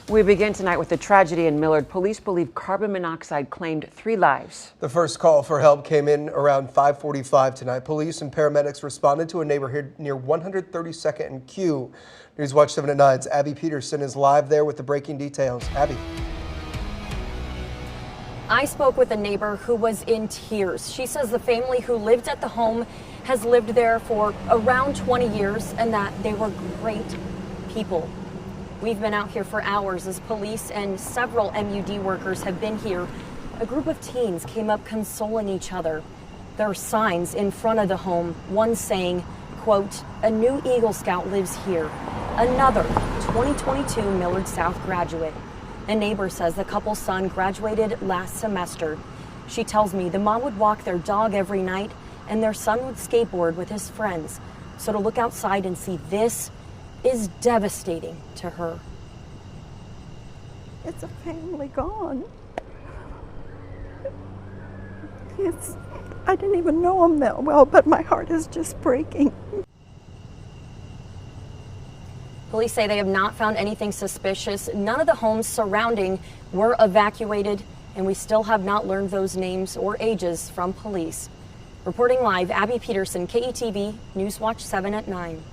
We begin tonight with the tragedy in Millard. Police believe carbon monoxide claimed 3 lives. The first call for help came in around 5:45 tonight. Police and paramedics responded to a neighborhood near 132nd and Q. Newswatch 7 at 9's Abby Peterson is live there with the breaking details. Abby. I spoke with a neighbor who was in tears. She says the family who lived at the home has lived there for around 20 years and that they were great people. We've been out here for hours as police and several MUD workers have been here. A group of teens came up consoling each other. There are signs in front of the home, one saying, quote, "A new Eagle Scout lives here." Another 2022 Millard South graduate. A neighbor says the couple's son graduated last semester. She tells me the mom would walk their dog every night and their son would skateboard with his friends. So to look outside and see this is devastating to her. It's a family gone. I didn't even know him that well, but my heart is just breaking. Police say they have not found anything suspicious. None of the homes surrounding were evacuated, and we still have not learned those names or ages from police. Reporting live, Abby Peterson, KETV, Newswatch 7 at 9.